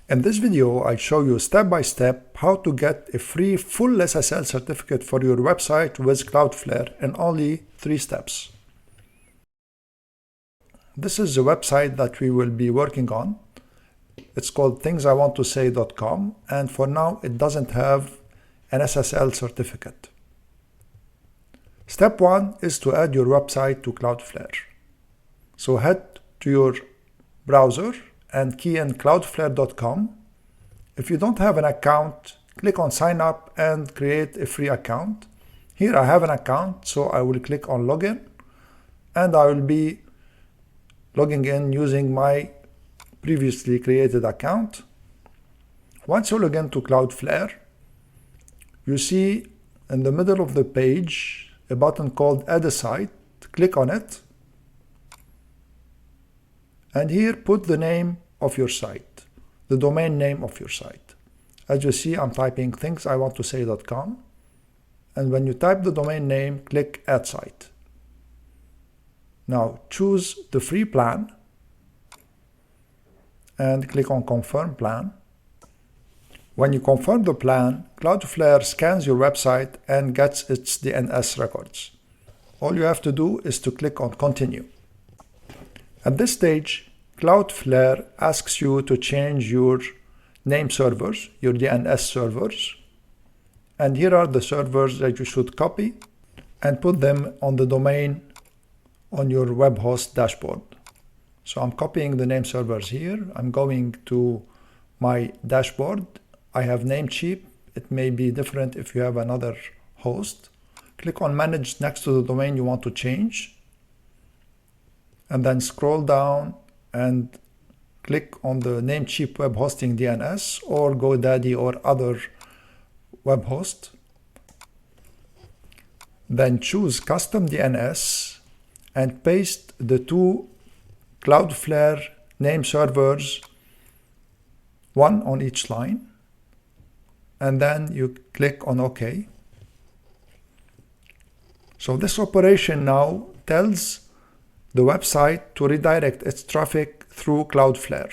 In this video, I'll show you step by step how to get a free full SSL certificate for your website with CloudFlare in only 3 steps. This is the website that we will be working on. It's called thingsiwanttosay.com, and for now it doesn't have an SSL certificate. Step 1 is to add your website to CloudFlare. So head to your browser and key in cloudflare.com. If you don't have an account, click on sign up and create a free account. Here I have an account, so I will click on login, and I will be logging in using my previously created account. Once you log into CloudFlare, you see in the middle of the page a button called Add a Site. Click on it, and here put the name of your site, the domain name of your site. As you see, I'm typing thingsiwanttosay.com, and when you type the domain name, click Add Site. Now choose the free plan and click on Confirm Plan. When you confirm the plan, CloudFlare scans your website and gets its DNS records. All you have to do is to click on Continue. At this stage, CloudFlare asks you to change your name servers, your DNS servers, and here are the servers that you should copy and put them on the domain on your web host dashboard. So I'm copying the name servers here. I'm going to my dashboard. I have Namecheap. It may be different if you have another host. Click on Manage next to the domain you want to change, and then scroll down and click on the Namecheap web hosting DNS or GoDaddy or other web host. Then choose Custom DNS and paste the 2 CloudFlare name servers, one on each line, and then you click on OK. So this operation now tells the website to redirect its traffic through CloudFlare.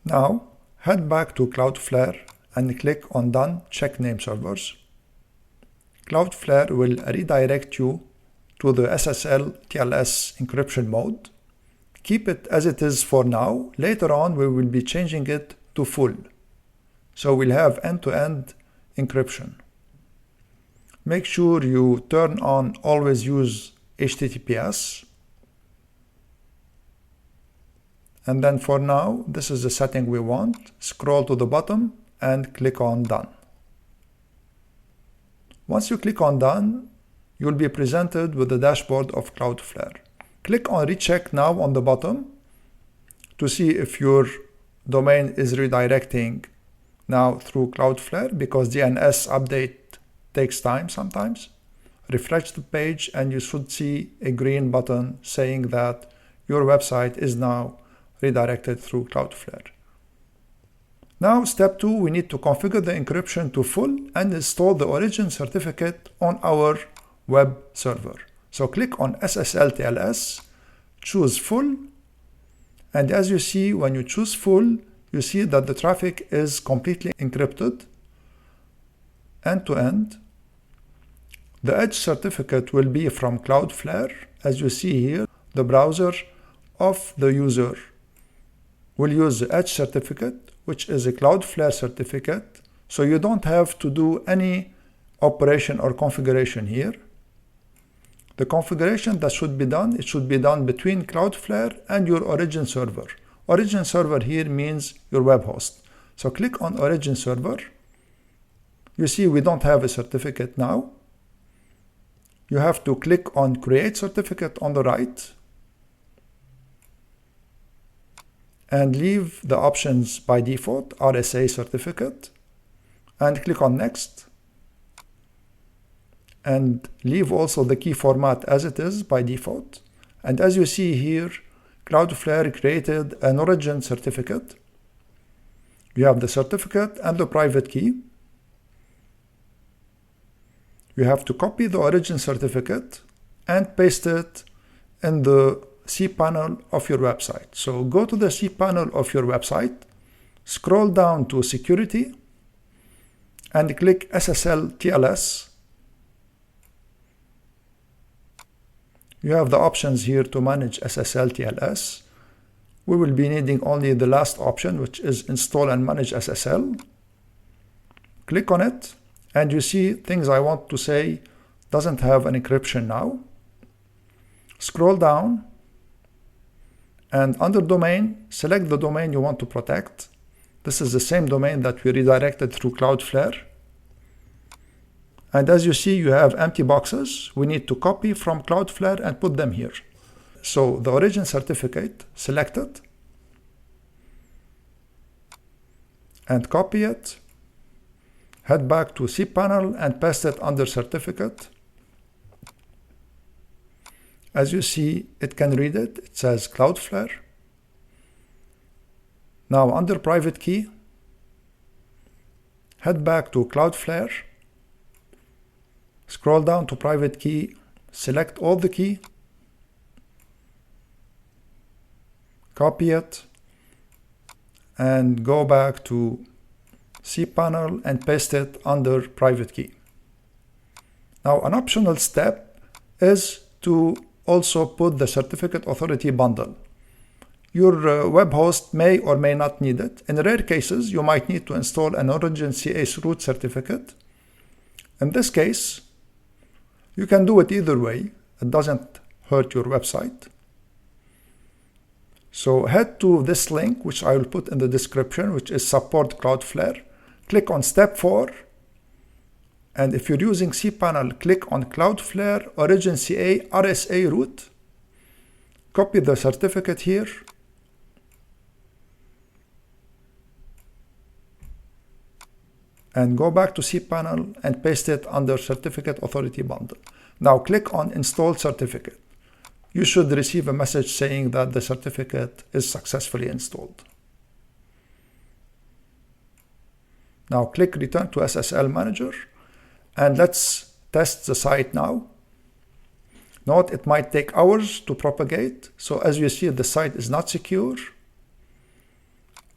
Now head back to CloudFlare and click on Done, Check Name Servers. CloudFlare will redirect you to the SSL TLS encryption mode. Keep it as it is for now. Later on we will be changing it to full. So we'll have end-to-end encryption. Make sure you turn on always use HTTPS. And then for now, this is the setting we want. Scroll to the bottom and click on Done. Once you click on Done, you'll be presented with the dashboard of CloudFlare. Click on Recheck now on the bottom to see if your domain is redirecting now through CloudFlare, because DNS update takes time sometimes. Refresh the page and you should see a green button saying that your website is now redirected through CloudFlare. Now step 2, we need to configure the encryption to full and install the origin certificate on our web server. So click on SSL TLS, choose full, and as you see, when you choose full, you see that the traffic is completely encrypted end to end. The edge certificate will be from CloudFlare. As you see here, the browser of the user will use the edge certificate, which is a CloudFlare certificate, so you don't have to do any operation or configuration here. The configuration that should be done, it should be done between CloudFlare and your origin server. Origin server here means your web host. So click on origin server. You see we don't have a certificate now. You have to click on create certificate on the right and leave the options by default, RSA certificate, and click on next, and leave also the key format as it is by default. And as you see here, CloudFlare created an origin certificate. You have the certificate and the private key. You have to copy the origin certificate and paste it in the cPanel of your website. So go to the cPanel of your website scroll down to Security and click SSL TLS. You have the options here to manage SSL TLS. We will be needing only the last option, which is Install and Manage SSL. Click on it, and you see things I want to say doesn't have an encryption now. Scroll down, and under Domain, select the domain you want to protect. This is the same domain that we redirected through CloudFlare. And as you see, you have empty boxes. We need to copy from CloudFlare and put them here. So the origin certificate, select it and copy it. Head back to cPanel and paste it under certificate. As you see, it can read it. It says CloudFlare. Now under private key, head back to CloudFlare. Scroll down to private key, select all the key, copy it, and go back to cPanel and paste it under private key. Now an optional step is to also put the certificate authority bundle. Your web host may or may not need it. In rare cases, you might need to install an Origin CA's root certificate. In this case, you can do it either way. It doesn't hurt your website. So head to this link, which I will put in the description, which is Support CloudFlare. Click on Step 4. And if you're using cPanel, click on CloudFlare Origin CA RSA root. Copy the certificate here. And go back to cPanel and paste it under Certificate Authority Bundle. Now click on Install Certificate. You should receive a message saying that the certificate is successfully installed. Now click Return to SSL Manager, and let's test the site now. Note it might take hours to propagate, so as you see, the site is not secure.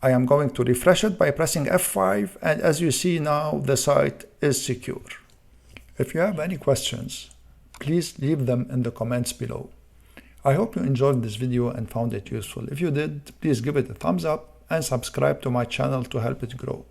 I am going to refresh it by pressing F5, and as you see now, the site is secure. If you have any questions, please leave them in the comments below. I hope you enjoyed this video and found it useful. If you did, please give it a thumbs up and subscribe to my channel to help it grow.